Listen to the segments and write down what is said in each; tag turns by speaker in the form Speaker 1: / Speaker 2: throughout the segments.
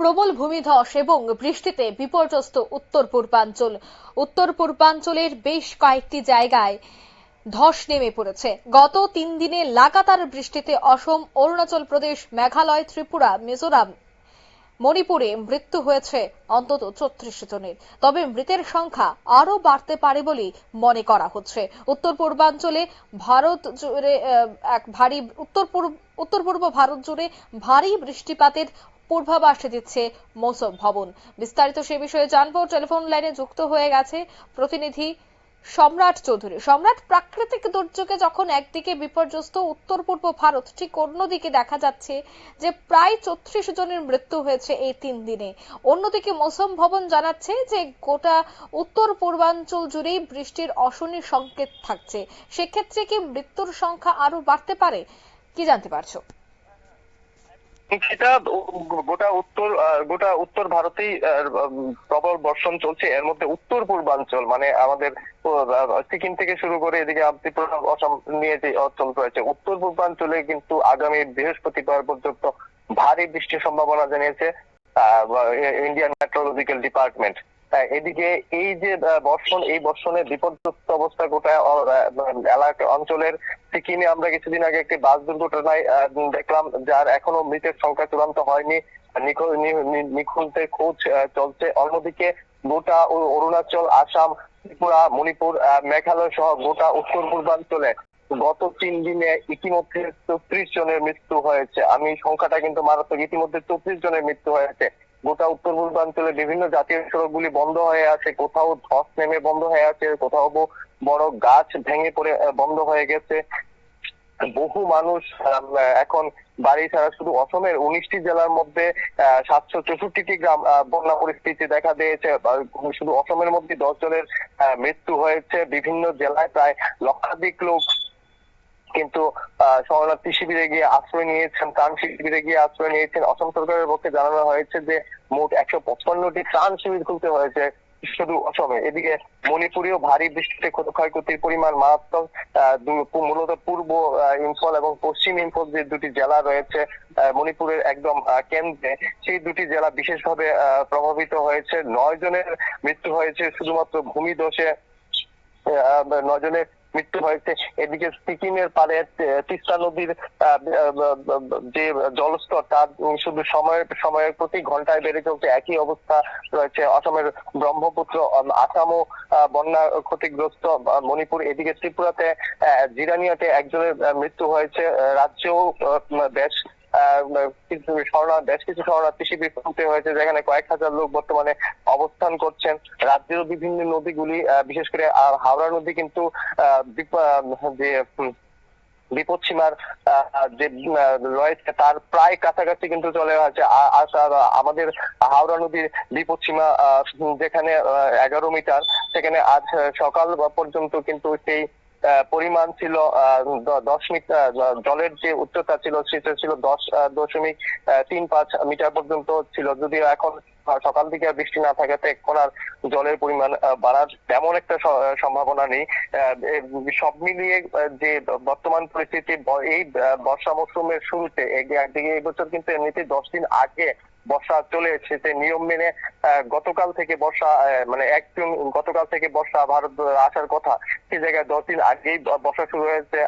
Speaker 1: প্রবল ভূমিধস এবং বৃষ্টিতে বিপর্যস্ত উত্তর পূর্বাঞ্চলের বেশ কয়েকটি জায়গায় ধস নেমে পড়েছে। গত 3 দিনে লাগাতার বৃষ্টিতে অসম, অরুণাচল প্রদেশ, মেঘালয়, ত্রিপুরা, মিজোরাম, মণিপুরে মৃত্যু হয়েছে অন্তত 34 জনের। তবে মৃতের সংখ্যা আরো বাড়তে পারে বলে মনে করা হচ্ছে। উত্তর পূর্বাঞ্চলে ভারত জুড়ে উত্তর পূর্ব ভারত জুড়ে ভারী বৃষ্টিপাতের পূর্বাভাস দিচ্ছে মৌসুম ভবন। বিস্তারিত সে বিষয়ে জানবো। টেলিফোন লাইনে যুক্ত হয়ে গেছে প্রতিনিধি সম্রাট চৌধুরী। সম্রাট, প্রাকৃতিক দুর্যোগে যখন একদিকে বিপর্যস্ত উত্তর পূর্ব ভারত, ঠিক অন্যদিকে দেখা যাচ্ছে যে প্রায় 34 জনের মৃত্যু হয়েছে এই 3 দিনে। অন্যদিকে মৌসুম ভবন জানাচ্ছে যে গোটা উত্তর পূর্বাঞ্চল জুড়েই বৃষ্টির অশনি সংকেত থাকছে। সেক্ষেত্রে কি মৃত্যুর সংখ্যা আরো বাড়তে পারে, কি জানতে পারছো?
Speaker 2: সেটা গোটা উত্তর ভারতেই প্রবল বর্ষণ চলছে। এর মধ্যে উত্তর পূর্বাঞ্চল মানে আমাদের সিকিম থেকে শুরু করে এদিকে ত্রিপুরা, অসম নিয়ে যে অঞ্চল রয়েছে, উত্তর পূর্বাঞ্চলে কিন্তু আগামী বৃহস্পতিবার পর্যন্ত ভারী বৃষ্টির সম্ভাবনা জানিয়েছে ইন্ডিয়ান মেট্রোলজিক্যাল ডিপার্টমেন্ট। এদিকে এই যে বর্ষণ, এই বর্ষণে বিপর্যস্ত অবস্থা গোটা এলাকা অঞ্চলের। সিকিমে আমরা কিছুদিন আগে একটি বাস দুর্ঘটনায় দেখলাম, যার এখনো মৃতের সংখ্যা চূড়ান্ত হয়নি, নিখোঁজদের খোঁজ চলছে। অন্যদিকে গোটা অরুণাচল, আসাম, ত্রিপুরা, মণিপুর, মেঘালয় সহ গোটা উত্তর পূর্বাঞ্চলে গত 3 দিনে ইতিমধ্যে 34 জনের মৃত্যু হয়েছে। আমি সংখ্যাটা কিন্তু মারাত্মক, ইতিমধ্যে 34 জনের মৃত্যু হয়েছে। গোটা উত্তর পূর্বাঞ্চলে বিভিন্ন জাতীয় সড়কগুলি বন্ধ হয়ে আছে, কোথাও ধস নেমে বন্ধ হয়ে আছে, কোথাও বড় গাছ ভেঙে পড়ে বন্ধ হয়ে গেছে। বহু মানুষ এখন বাড়ি ছাড়া। শুধু অসমের 19টি জেলার মধ্যে 764টি গ্রাম বন্যা পরিস্থিতি দেখা দিয়েছে। শুধু অসমের মধ্যে 10 জনের মৃত্যু হয়েছে। বিভিন্ন জেলায় প্রায় লক্ষাধিক লোক কিন্তু শরণার্থী শিবিরে গিয়ে আশ্রয় নিয়েছেন, ত্রাণ শিবিরে গিয়ে আশ্রয় নিয়েছেন। অসম সরকারের পক্ষে জানানো হয়েছে যে মোট 155টি ত্রাণ শিবির খুলতে হয়েছে শুধু অসমে। এদিকে মণিপুরেও ভারী বৃষ্টিতে ক্ষয়ক্ষতির পরিমাণ মারাত্মক। মূলত পূর্ব ইম্ফল এবং পশ্চিম ইম্ফল যে দুটি জেলা রয়েছে মণিপুরের একদম কেন্দ্রে, সেই দুটি জেলা বিশেষভাবে প্রভাবিত হয়েছে। 9 জনের মৃত্যু হয়েছে শুধুমাত্র ভূমিধসে, 9 জনের মৃত্যু হয়েছে। এদিকে সিকিমের পারে তিস্তা নদীর যে জলস্তর তার শুধু সময়ের প্রতি ঘন্টায় বেড়ে চলছে। একই অবস্থা রয়েছে অসমের ব্রহ্মপুত্র, আসামও বন্যা ক্ষতিগ্রস্ত, মণিপুর। এদিকে ত্রিপুরাতে জিরানিয়াতে একজনের মৃত্যু হয়েছে। রাজ্যেও বেশ কিছু শরণার্থী শিবির খুলতে হয়েছে, যেখানে কয়েক হাজার লোক বর্তমানে অবস্থান করছেন। রাজ্যের বিভিন্ন নদীগুলি, বিশেষ করে হাওড়া নদী কিন্তু যে বিপদসীমার যে রয়েছে তার প্রায় কাছাকাছি কিন্তু চলে আসে। আমাদের হাওড়া নদীর বিপদসীমা যেখানে 11 মিটার, সেখানে আজ সকাল পর্যন্ত কিন্তু সেই পরিমাণ ছিল 10 মিটার। জলের যে উচ্চতা ছিল সেটা ছিল 10.35 মিটার পর্যন্ত ছিল। যদিও এখন সকাল থেকে বৃষ্টি না থাকাতে এখন আর জলের পরিমাণ বাড়ার তেমন একটা সম্ভাবনা নেই। সব মিলিয়ে যে বর্তমান পরিস্থিতি, এই বর্ষা মৌসুমের শুরুতে একদিকে এই বছর কিন্তু এমনিতে 10 দিন আগে বর্ষা চলে এসেছে নিয়ম মেনে। গতকাল থেকে বর্ষা মানে 1 জুন গতকাল থেকে বর্ষা ভারত আসার কথা, সে জায়গায় 10 দিন আগেই বর্ষা শুরু হয়েছে।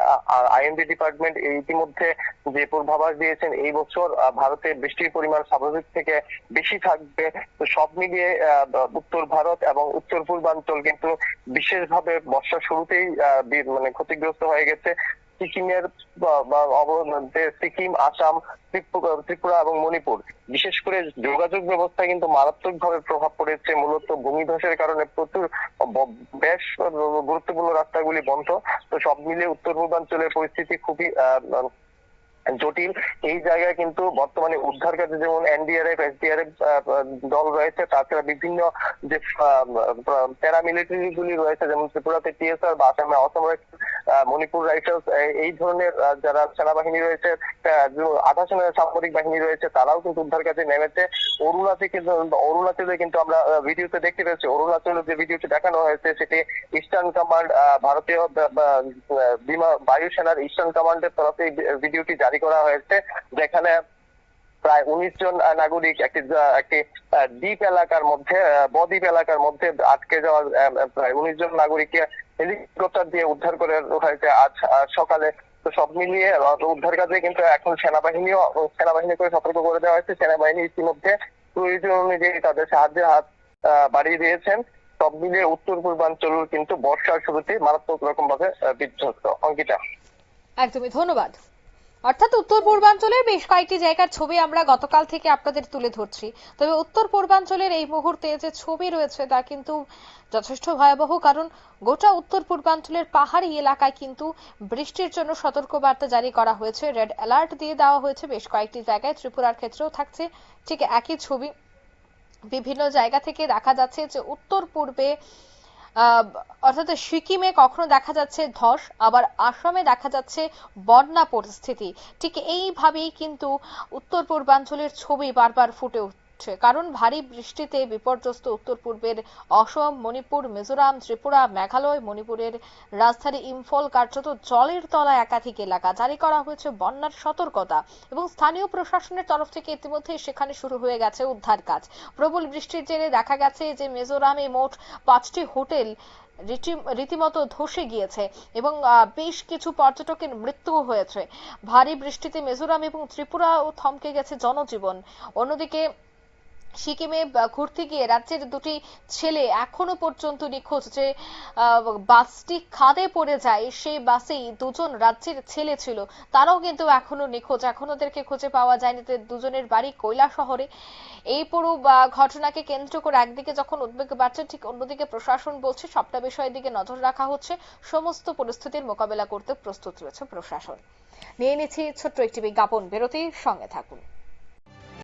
Speaker 2: আইএমডি ডিপার্টমেন্ট ইতিমধ্যে যে পূর্বাভাস দিয়েছেন এই বছর ভারতে বৃষ্টির পরিমাণ স্বাভাবিক থেকে বেশি থাকবে। তো সব মিলিয়ে উত্তর ভারত এবং উত্তর পূর্বাঞ্চল কিন্তু বিশেষভাবে বর্ষা শুরুতেই মানে ক্ষতিগ্রস্ত হয়ে গেছে। সিকিমের সিকিম, আসাম, ত্রিপুরা এবং মণিপুর, বিশেষ করে যোগাযোগ ব্যবস্থা কিন্তু মারাত্মকভাবে প্রভাব পড়েছে। মূলত ভূমিধসের কারণে প্রচুর বেশ গুরুত্বপূর্ণ রাস্তাগুলি বন্ধ। তো সব মিলিয়ে উত্তর পূর্বাঞ্চলের পরিস্থিতি খুবই জটিল। এই জায়গায় কিন্তু বর্তমানে উদ্ধার কাজে যেমন এনডিআরএফ, এসডিআরএফ দল রয়েছে, তাছাড়া বিভিন্ন যে প্যারামিলিটারি গুলি রয়েছে, যেমন ত্রিপুরাতে টিএসআর বা আসামে অসম রাইফেলস, মণিপুর রাইফেলস, এই ধরনের যারা সেনাবাহিনী রয়েছে, আধা সেনা সামরিক বাহিনী রয়েছে, তারাও কিন্তু উদ্ধার কাজে নেমেছে। অরুণাচলে কিন্তু আমরা ভিডিওতে দেখতে পেয়েছি, অরুণাচলে যে ভিডিওটি দেখানো হয়েছে সেটি ইস্টার্ন কমান্ড, ভারতীয় বায়ুসেনার ইস্টার্ন কমান্ডের তরফে ভিডিওটি জারি করা হয়েছে, যেখানে প্রায় 19 জন নাগরিক একটি দ্বীপ এলাকার মধ্যে বদ্বীপ এলাকার মধ্যে আটকে যাওয়া প্রায় 19 জন নাগরিককে হেলিকপ্টার দিয়ে উদ্ধার করে হয়েছে আজ সকালে। তো সব মিলিয়ে উদ্ধার কাজে কিন্তু এখন সেনাবাহিনীকে সতর্ক করে দেওয়া হয়েছে। সেনাবাহিনী ইতিমধ্যে প্রয়োজন অনুযায়ী তাদের সাহায্যের হাত বাড়িয়ে দিয়েছেন। সব মিলিয়ে উত্তর পূর্বাঞ্চল কিন্তু বর্ষার শুরুতে মারাত্মক রকম ভাবে বিধ্বস্ত। অঙ্কিতা,
Speaker 1: একদমই ধন্যবাদ। অর্থাৎ উত্তর পূর্বাঞ্চলের বেশ কয়েকটি জায়গার ছবি আমরা গতকাল থেকে আপনাদের তুলে ধরছি, তবে উত্তর পূর্বাঞ্চলের এই মুহূর্তে যে ছবি রয়েছে তা কিন্তু যথেষ্ট ভয়াবহ, কারণ গোটা উত্তর পূর্বাঞ্চলের পাহাড়ি এলাকায় কিন্তু বৃষ্টির জন্য সতর্কবার্তা জারি করা হয়েছে, রেড অ্যালার্ট দিয়ে দেওয়া হয়েছে বেশ কয়েকটি জায়গায়। ত্রিপুরার ক্ষেত্রেও থাকছে ঠিক একই ছবি। বিভিন্ন জায়গা থেকে দেখা যাচ্ছে যে উত্তর পূর্বে অর্থাৎ সিকিমে কখনো দেখা যাচ্ছে ধস, আবার আসামে দেখা যাচ্ছে বন্যা পরিস্থিতি। ঠিক এইভাবেই কিন্তু উত্তর পূর্বাঞ্চলের ছবি বারবার ফুটে উঠছে, কারণ ভারী বৃষ্টিতে বিপর্যস্ত উত্তর পূর্বের অসম, মণিপুর, মিজোরাম, ত্রিপুরা, মেঘালয়, মণিপুরের রাজধানী ইম্ফল কার্যত জলের তলায় একাধিক এলাকা। জারি করা হয়েছে বন্যার সতর্কতা এবং স্থানীয় প্রশাসনের তরফ থেকে ইতিমধ্যে সেখানে শুরু হয়ে গেছে উদ্ধার কাজ। প্রবল বৃষ্টির জেরে দেখা গেছে যে মিজোরামে মোট 5টি হোটেল রীতিমতো ধসে গিয়েছে এবং বেশ কিছু পর্যটকের মৃত্যুও হয়েছে। ভারী বৃষ্টিতে মিজোরাম এবং ত্রিপুরাও থমকে গেছে জনজীবন। অন্যদিকে সিকিমে ঘুরতে গিয়ে রাজ্যের দুটি ছেলে এখনো পর্যন্ত নিখোঁজ। যে বাসটি খাদে পড়ে যায় সেই বাসেই দুজন রাজ্যের ছেলে ছিল, তারাও কিন্তু এখনো নিখোঁজ। এখন ওদেরকে খুঁজে পাওয়া যায়নি। দুজনের বাড়ি কৈলাসহরে। এই পুরো ঘটনাকে কেন্দ্র করে একদিকে যখন উদ্বেগ বাড়ছে, ঠিক অন্যদিকে প্রশাসন বলছে সবটা বিষয়ের দিকে নজর রাখা হচ্ছে, সমস্ত পরিস্থিতির মোকাবেলা করতে প্রস্তুত রয়েছে প্রশাসন। নিয়ে নিচ্ছি ছোট্ট একটি বিজ্ঞাপন বিরতি, সঙ্গে থাকুন।